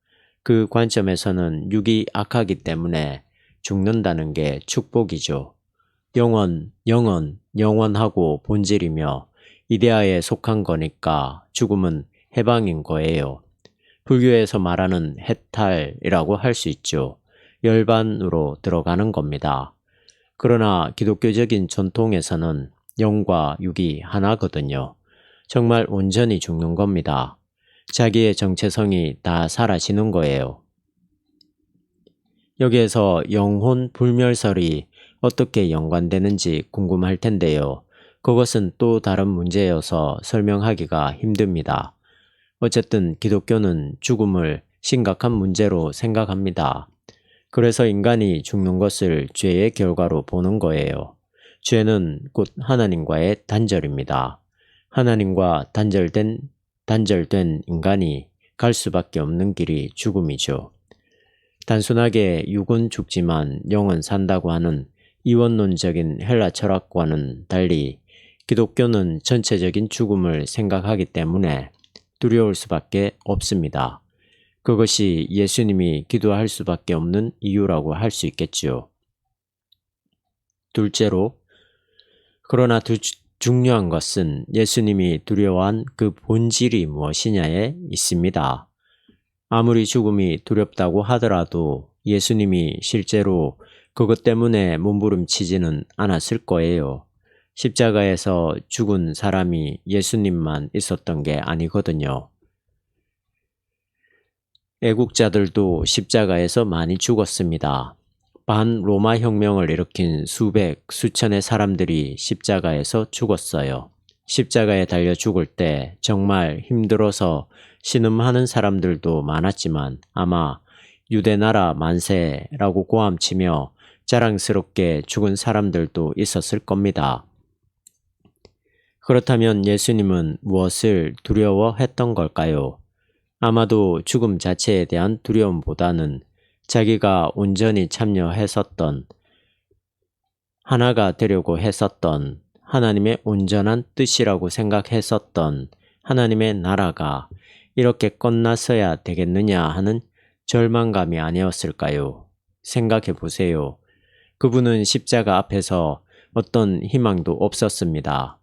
그 관점에서는 육이 악하기 때문에 죽는다는 게 축복이죠. 영원하고 본질이며 이데아에 속한 거니까 죽음은 해방인 거예요. 불교에서 말하는 해탈이라고 할 수 있죠. 열반으로 들어가는 겁니다. 그러나 기독교적인 전통에서는 영과 육이 하나거든요. 정말 온전히 죽는 겁니다. 자기의 정체성이 다 사라지는 거예요. 여기에서 영혼 불멸설이 어떻게 연관되는지 궁금할 텐데요. 그것은 또 다른 문제여서 설명하기가 힘듭니다. 어쨌든 기독교는 죽음을 심각한 문제로 생각합니다. 그래서 인간이 죽는 것을 죄의 결과로 보는 거예요. 죄는 곧 하나님과의 단절입니다. 하나님과 단절된 인간이 갈 수밖에 없는 길이 죽음이죠. 단순하게 육은 죽지만 영은 산다고 하는 이원론적인 헬라 철학과는 달리 기독교는 전체적인 죽음을 생각하기 때문에 두려울 수밖에 없습니다. 그것이 예수님이 기도할 수밖에 없는 이유라고 할 수 있겠지요. 둘째로, 그러나 중요한 것은 예수님이 두려워한 그 본질이 무엇이냐에 있습니다. 아무리 죽음이 두렵다고 하더라도 예수님이 실제로 그것 때문에 몸부림치지는 않았을 거예요. 십자가에서 죽은 사람이 예수님만 있었던 게 아니거든요. 애국자들도 십자가에서 많이 죽었습니다. 반로마 혁명을 일으킨 수백, 수천의 사람들이 십자가에서 죽었어요. 십자가에 달려 죽을 때 정말 힘들어서 신음하는 사람들도 많았지만 아마 유대나라 만세라고 고함치며 자랑스럽게 죽은 사람들도 있었을 겁니다. 그렇다면 예수님은 무엇을 두려워했던 걸까요? 아마도 죽음 자체에 대한 두려움보다는 자기가 온전히 참여했었던, 하나가 되려고 했었던 하나님의 온전한 뜻이라고 생각했었던 하나님의 나라가 이렇게 끝났어야 되겠느냐 하는 절망감이 아니었을까요? 생각해 보세요. 그분은 십자가 앞에서 어떤 희망도 없었습니다.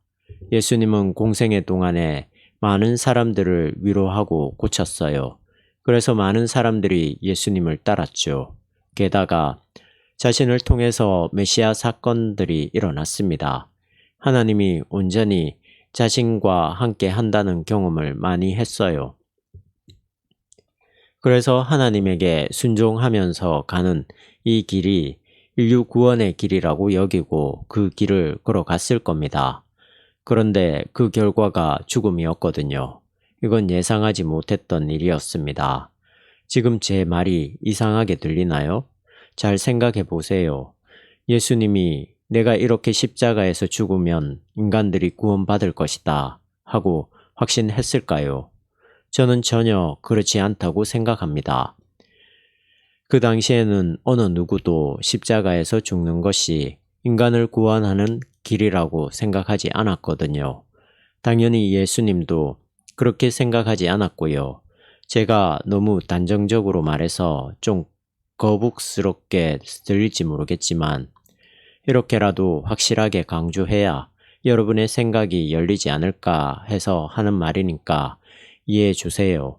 예수님은 공생의 동안에 많은 사람들을 위로하고 고쳤어요. 그래서 많은 사람들이 예수님을 따랐죠. 게다가 자신을 통해서 메시아 사건들이 일어났습니다. 하나님이 온전히 자신과 함께 한다는 경험을 많이 했어요. 그래서 하나님에게 순종하면서 가는 이 길이 인류 구원의 길이라고 여기고 그 길을 걸어갔을 겁니다. 그런데 그 결과가 죽음이었거든요. 이건 예상하지 못했던 일이었습니다. 지금 제 말이 이상하게 들리나요? 잘 생각해 보세요. 예수님이 내가 이렇게 십자가에서 죽으면 인간들이 구원받을 것이다 하고 확신했을까요? 저는 전혀 그렇지 않다고 생각합니다. 그 당시에는 어느 누구도 십자가에서 죽는 것이 인간을 구원하는 길이라고 생각하지 않았거든요. 당연히 예수님도 그렇게 생각하지 않았고요. 제가 너무 단정적으로 말해서 좀 거북스럽게 들릴지 모르겠지만 이렇게라도 확실하게 강조해야 여러분의 생각이 열리지 않을까 해서 하는 말이니까 이해해 주세요.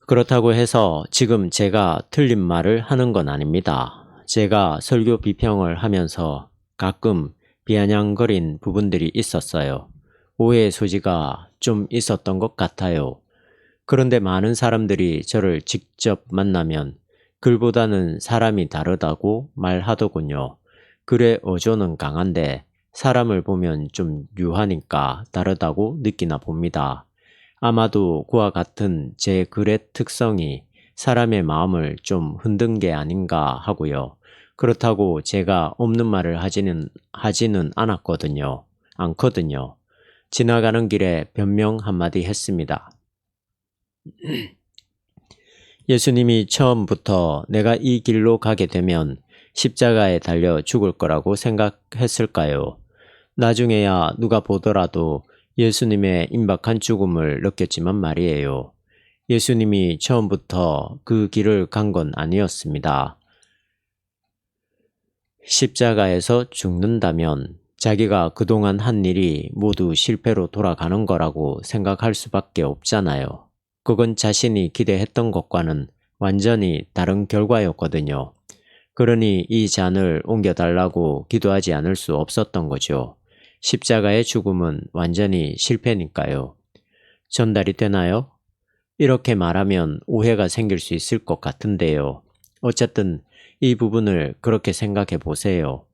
그렇다고 해서 지금 제가 틀린 말을 하는 건 아닙니다. 제가 설교 비평을 하면서 가끔 비아냥거린 부분들이 있었어요. 오해의 소지가 좀 있었던 것 같아요. 그런데 많은 사람들이 저를 직접 만나면 글보다는 사람이 다르다고 말하더군요. 글의 어조는 강한데 사람을 보면 좀 유하니까 다르다고 느끼나 봅니다. 아마도 그와 같은 제 글의 특성이 사람의 마음을 좀 흔든 게 아닌가 하고요. 그렇다고 제가 없는 말을 하지는 않거든요. 지나가는 길에 변명 한마디 했습니다. 예수님이 처음부터 내가 이 길로 가게 되면 십자가에 달려 죽을 거라고 생각했을까요? 나중에야 누가 보더라도 예수님의 임박한 죽음을 느꼈지만 말이에요. 예수님이 처음부터 그 길을 간 건 아니었습니다. 십자가에서 죽는다면 자기가 그동안 한 일이 모두 실패로 돌아가는 거라고 생각할 수밖에 없잖아요. 그건 자신이 기대했던 것과는 완전히 다른 결과였거든요. 그러니 이 잔을 옮겨달라고 기도하지 않을 수 없었던 거죠. 십자가의 죽음은 완전히 실패니까요. 전달이 되나요? 이렇게 말하면 오해가 생길 수 있을 것 같은데요. 어쨌든 이 부분을 그렇게 생각해 보세요.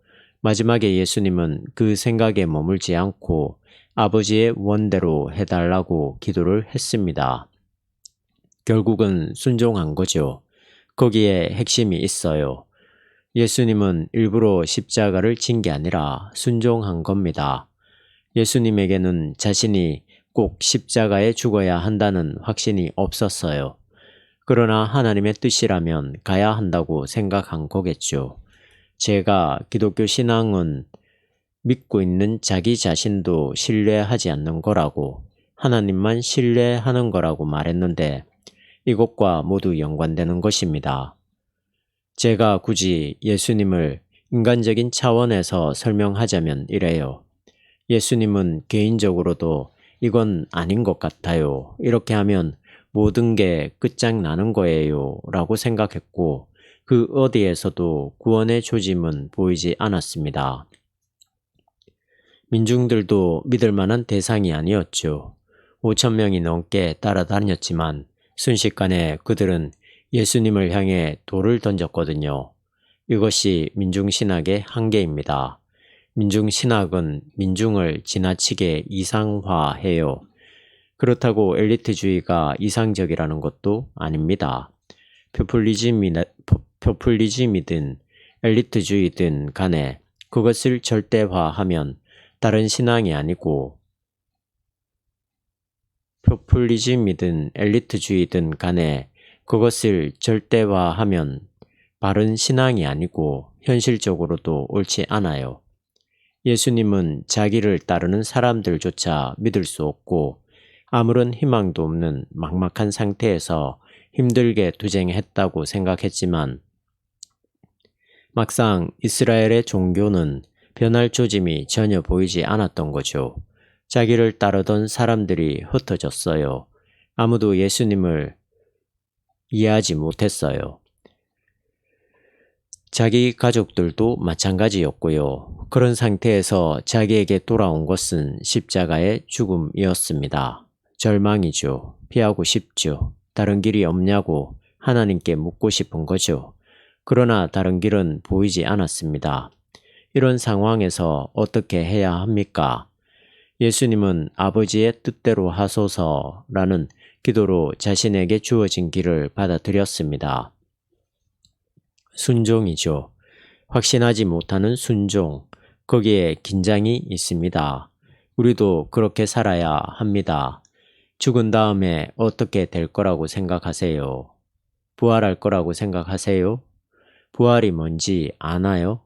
마지막에 예수님은 그 생각에 머물지 않고 아버지의 원대로 해달라고 기도를 했습니다. 결국은 순종한 거죠. 거기에 핵심이 있어요. 예수님은 일부러 십자가를 진 게 아니라 순종한 겁니다. 예수님에게는 자신이 꼭 십자가에 죽어야 한다는 확신이 없었어요. 그러나 하나님의 뜻이라면 가야 한다고 생각한 거겠죠. 제가 기독교 신앙은 믿고 있는 자기 자신도 신뢰하지 않는 거라고, 하나님만 신뢰하는 거라고 말했는데 이것과 모두 연관되는 것입니다. 제가 굳이 예수님을 인간적인 차원에서 설명하자면 이래요. 예수님은 개인적으로도 이건 아닌 것 같아요. 이렇게 하면 모든 게 끝장나는 거예요. 라고 생각했고 그 어디에서도 구원의 조짐은 보이지 않았습니다. 민중들도 믿을 만한 대상이 아니었죠. 5천 명이 넘게 따라다녔지만 순식간에 그들은 예수님을 향해 돌을 던졌거든요. 이것이 민중신학의 한계입니다. 민중신학은 민중을 지나치게 이상화해요. 그렇다고 엘리트주의가 이상적이라는 것도 아닙니다. 포퓰리즘이든 엘리트주의든 간에 그것을 절대화하면 다른 신앙이 아니고 포퓰리즘이든 엘리트주의든 간에 그것을 절대화하면 바른 신앙이 아니고 현실적으로도 옳지 않아요. 예수님은 자기를 따르는 사람들조차 믿을 수 없고 아무런 희망도 없는 막막한 상태에서 힘들게 투쟁했다고 생각했지만 막상 이스라엘의 종교는 변할 조짐이 전혀 보이지 않았던 거죠. 자기를 따르던 사람들이 흩어졌어요. 아무도 예수님을 이해하지 못했어요. 자기 가족들도 마찬가지였고요. 그런 상태에서 자기에게 돌아온 것은 십자가의 죽음이었습니다. 절망이죠. 피하고 싶죠. 다른 길이 없냐고 하나님께 묻고 싶은 거죠. 그러나 다른 길은 보이지 않았습니다. 이런 상황에서 어떻게 해야 합니까? 예수님은 아버지의 뜻대로 하소서라는 기도로 자신에게 주어진 길을 받아들였습니다. 순종이죠. 확신하지 못하는 순종, 거기에 긴장이 있습니다. 우리도 그렇게 살아야 합니다. 죽은 다음에 어떻게 될 거라고 생각하세요? 부활할 거라고 생각하세요? 부활이 뭔지 아나요?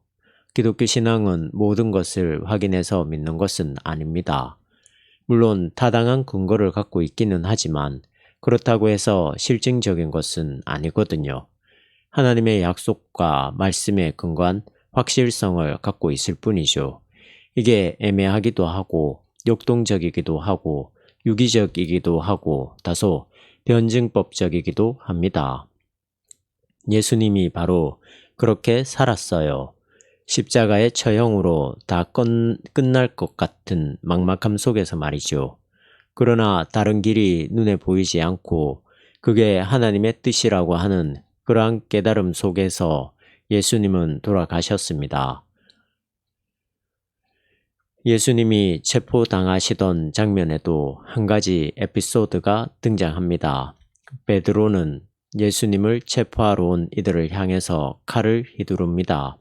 기독교 신앙은 모든 것을 확인해서 믿는 것은 아닙니다. 물론 타당한 근거를 갖고 있기는 하지만 그렇다고 해서 실증적인 것은 아니거든요. 하나님의 약속과 말씀에 근거한 확실성을 갖고 있을 뿐이죠. 이게 애매하기도 하고 역동적이기도 하고 유기적이기도 하고 다소 변증법적이기도 합니다. 예수님이 바로 그렇게 살았어요. 십자가의 처형으로 다 끝날 것 같은 막막함 속에서 말이죠. 그러나 다른 길이 눈에 보이지 않고 그게 하나님의 뜻이라고 하는 그러한 깨달음 속에서 예수님은 돌아가셨습니다. 예수님이 체포당하시던 장면에도 한 가지 에피소드가 등장합니다. 베드로는 예수님을 체포하러 온 이들을 향해서 칼을 휘두릅니다.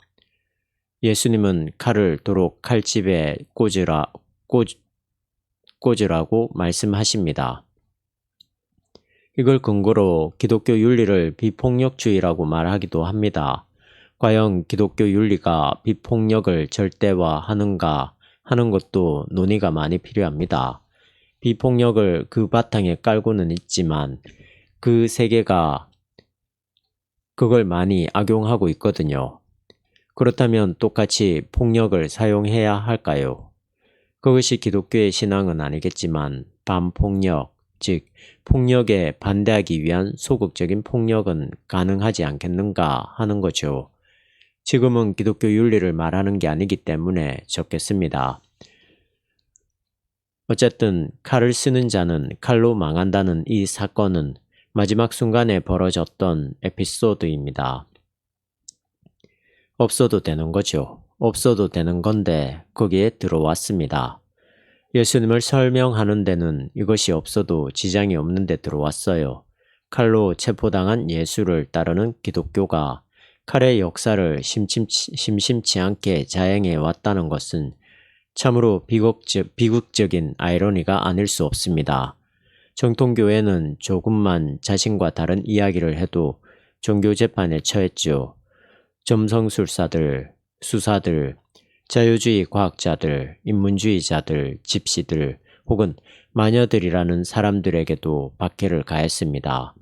예수님은 칼을 도로 칼집에 꽂으라고 말씀하십니다. 이걸 근거로 기독교 윤리를 비폭력주의라고 말하기도 합니다. 과연 기독교 윤리가 비폭력을 절대화하는가 하는 것도 논의가 많이 필요합니다. 비폭력을 그 바탕에 깔고는 있지만 그 세계가 그걸 많이 악용하고 있거든요. 그렇다면 똑같이 폭력을 사용해야 할까요? 그것이 기독교의 신앙은 아니겠지만 반폭력, 즉 폭력에 반대하기 위한 소극적인 폭력은 가능하지 않겠는가 하는 거죠. 지금은 기독교 윤리를 말하는 게 아니기 때문에 적겠습니다. 어쨌든 칼을 쓰는 자는 칼로 망한다는 이 사건은 마지막 순간에 벌어졌던 에피소드입니다. 없어도 되는 거죠. 없어도 되는 건데 거기에 들어왔습니다. 예수님을 설명하는 데는 이것이 없어도 지장이 없는데 들어왔어요. 칼로 체포당한 예수를 따르는 기독교가 칼의 역사를 심심치 않게 자행해 왔다는 것은 참으로 비극적인 아이러니가 아닐 수 없습니다. 정통교회는 조금만 자신과 다른 이야기를 해도 종교재판에 처했죠. 점성술사들, 수사들, 자유주의 과학자들, 인문주의자들, 집시들 혹은 마녀들이라는 사람들에게도 박해를 가했습니다.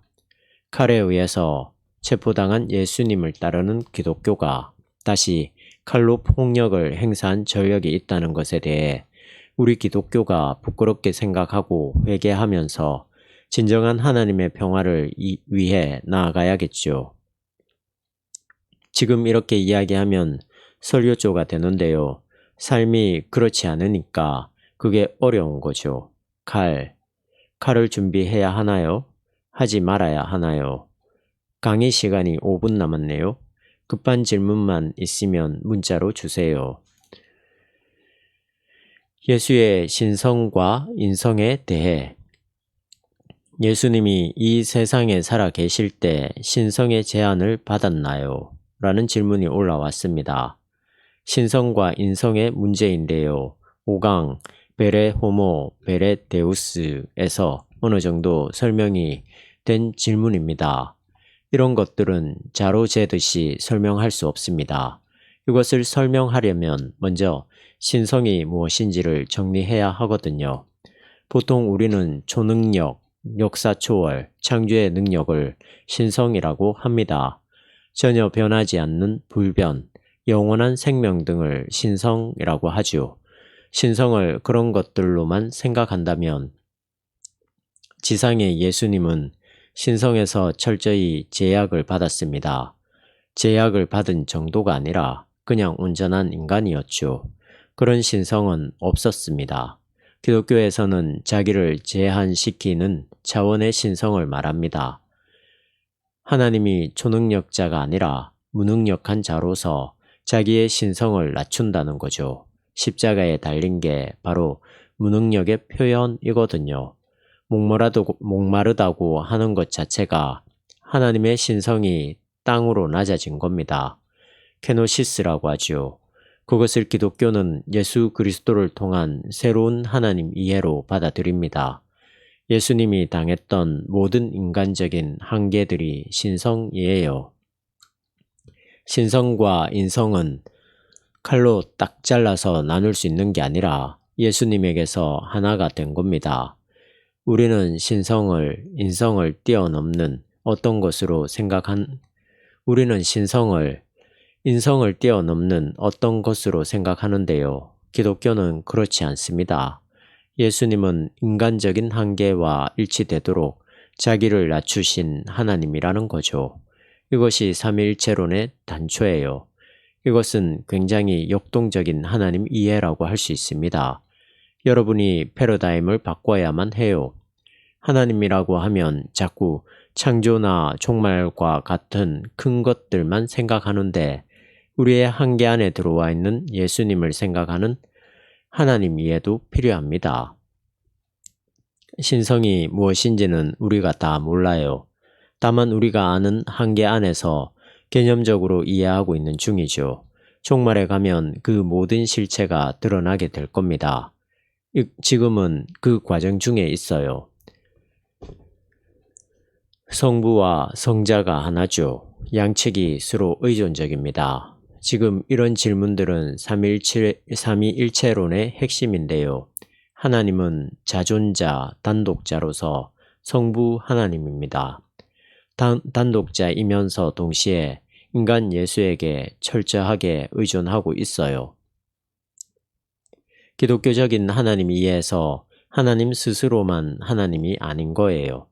칼에 의해서 체포당한 예수님을 따르는 기독교가 다시 칼로 폭력을 행사한 전력이 있다는 것에 대해 우리 기독교가 부끄럽게 생각하고 회개하면서 진정한 하나님의 평화를 위해 나아가야겠죠. 지금 이렇게 이야기하면 설교조가 되는데요. 삶이 그렇지 않으니까 그게 어려운 거죠. 칼을 준비해야 하나요? 하지 말아야 하나요? 강의 시간이 5분 남았네요. 급한 질문만 있으면 문자로 주세요. 예수의 신성과 인성에 대해 예수님이 이 세상에 살아 계실 때 신성의 제한을 받았나요? 라는 질문이 올라왔습니다. 신성과 인성의 문제인데요. 5강 베레 호모 베레 데우스에서 어느 정도 설명이 된 질문입니다. 이런 것들은 자로 재듯이 설명할 수 없습니다. 이것을 설명하려면 먼저 신성이 무엇인지를 정리해야 하거든요. 보통 우리는 초능력, 역사초월, 창조의 능력을 신성이라고 합니다. 전혀 변하지 않는 불변, 영원한 생명 등을 신성이라고 하죠. 신성을 그런 것들로만 생각한다면 지상의 예수님은 신성에서 철저히 제약을 받았습니다. 제약을 받은 정도가 아니라 그냥 온전한 인간이었죠. 그런 신성은 없었습니다. 기독교에서는 자기를 제한시키는 차원의 신성을 말합니다. 하나님이 초능력자가 아니라 무능력한 자로서 자기의 신성을 낮춘다는 거죠. 십자가에 달린 게 바로 무능력의 표현이거든요. 목마르다고 하는 것 자체가 하나님의 신성이 땅으로 낮아진 겁니다. 케노시스라고 하죠. 그것을 기독교는 예수 그리스도를 통한 새로운 하나님 이해로 받아들입니다. 예수님이 당했던 모든 인간적인 한계들이 신성이에요. 신성과 인성은 칼로 딱 잘라서 나눌 수 있는 게 아니라 예수님에게서 하나가 된 겁니다. 우리는 인성을 뛰어넘는 어떤 것으로 인성을 뛰어넘는 어떤 것으로 생각하는데요. 기독교는 그렇지 않습니다. 예수님은 인간적인 한계와 일치되도록 자기를 낮추신 하나님이라는 거죠. 이것이 삼위일체론의 단초예요. 이것은 굉장히 역동적인 하나님 이해라고 할 수 있습니다. 여러분이 패러다임을 바꿔야만 해요. 하나님이라고 하면 자꾸 창조나 종말과 같은 큰 것들만 생각하는데 우리의 한계 안에 들어와 있는 예수님을 생각하는 하나님 이해도 필요합니다. 신성이 무엇인지는 우리가 다 몰라요. 다만 우리가 아는 한계 안에서 개념적으로 이해하고 있는 중이죠. 종말에 가면 그 모든 실체가 드러나게 될 겁니다. 지금은 그 과정 중에 있어요. 성부와 성자가 하나죠. 양측이 서로 의존적입니다. 지금 이런 질문들은 삼위일체론의 핵심인데요. 하나님은 자존자, 단독자로서 성부 하나님입니다. 단독자이면서 동시에 인간 예수에게 철저하게 의존하고 있어요. 기독교적인 하나님 이해에서 하나님 스스로만 하나님이 아닌 거예요.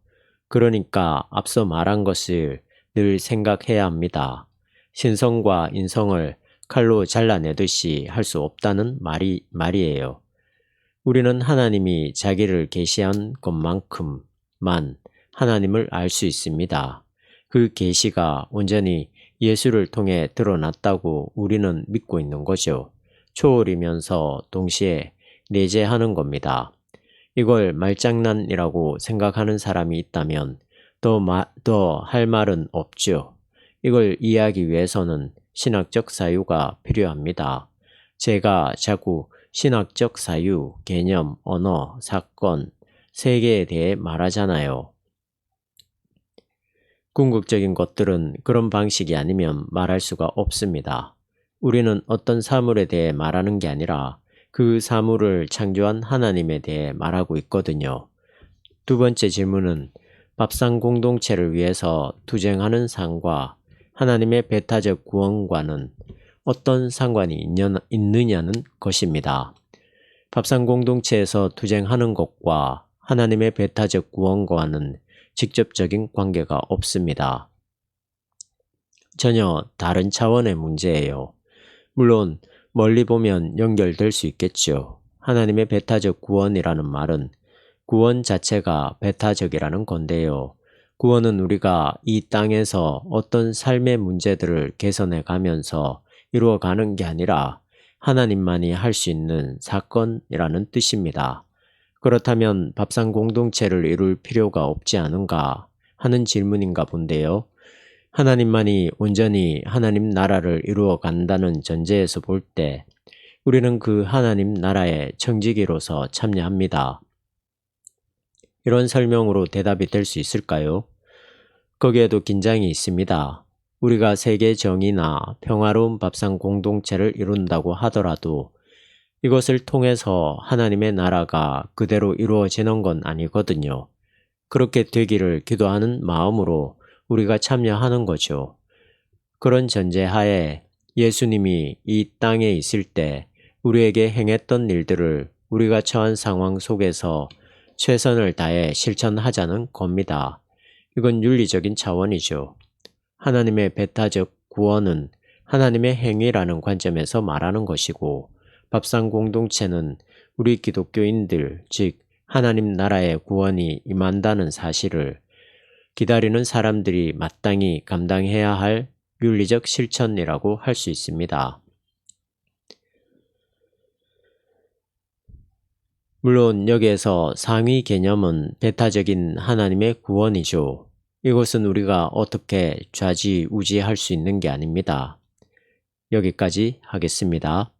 그러니까 앞서 말한 것을 늘 생각해야 합니다. 신성과 인성을 칼로 잘라내듯이 할 수 없다는 말이에요. 우리는 하나님이 자기를 계시한 것만큼만 하나님을 알 수 있습니다. 그 계시가 온전히 예수를 통해 드러났다고 우리는 믿고 있는 거죠. 초월이면서 동시에 내재하는 겁니다. 이걸 말장난이라고 생각하는 사람이 있다면 더 할 말은 없죠. 이걸 이해하기 위해서는 신학적 사유가 필요합니다. 제가 자꾸 신학적 사유, 개념, 언어, 사건, 세계에 대해 말하잖아요. 궁극적인 것들은 그런 방식이 아니면 말할 수가 없습니다. 우리는 어떤 사물에 대해 말하는 게 아니라 그 사물을 창조한 하나님에 대해 말하고 있거든요. 두 번째 질문은 밥상 공동체를 위해서 투쟁하는 상과 하나님의 배타적 구원과는 어떤 상관이 있느냐는 것입니다. 밥상 공동체에서 투쟁하는 것과 하나님의 배타적 구원과는 직접적인 관계가 없습니다. 전혀 다른 차원의 문제예요. 물론 멀리 보면 연결될 수 있겠죠. 하나님의 배타적 구원이라는 말은 구원 자체가 배타적이라는 건데요. 구원은 우리가 이 땅에서 어떤 삶의 문제들을 개선해 가면서 이루어가는 게 아니라 하나님만이 할 수 있는 사건이라는 뜻입니다. 그렇다면 밥상 공동체를 이룰 필요가 없지 않은가 하는 질문인가 본데요. 하나님만이 온전히 하나님 나라를 이루어 간다는 전제에서 볼 때 우리는 그 하나님 나라의 청지기로서 참여합니다. 이런 설명으로 대답이 될 수 있을까요? 거기에도 긴장이 있습니다. 우리가 세계 정의나 평화로운 밥상 공동체를 이룬다고 하더라도 이것을 통해서 하나님의 나라가 그대로 이루어지는 건 아니거든요. 그렇게 되기를 기도하는 마음으로 우리가 참여하는 거죠. 그런 전제하에 예수님이 이 땅에 있을 때 우리에게 행했던 일들을 우리가 처한 상황 속에서 최선을 다해 실천하자는 겁니다. 이건 윤리적인 차원이죠. 하나님의 배타적 구원은 하나님의 행위라는 관점에서 말하는 것이고 밥상 공동체는 우리 기독교인들, 즉 하나님 나라의 구원이 임한다는 사실을 기다리는 사람들이 마땅히 감당해야 할 윤리적 실천이라고 할 수 있습니다. 물론 여기에서 상위 개념은 배타적인 하나님의 구원이죠. 이것은 우리가 어떻게 좌지우지할 수 있는 게 아닙니다. 여기까지 하겠습니다.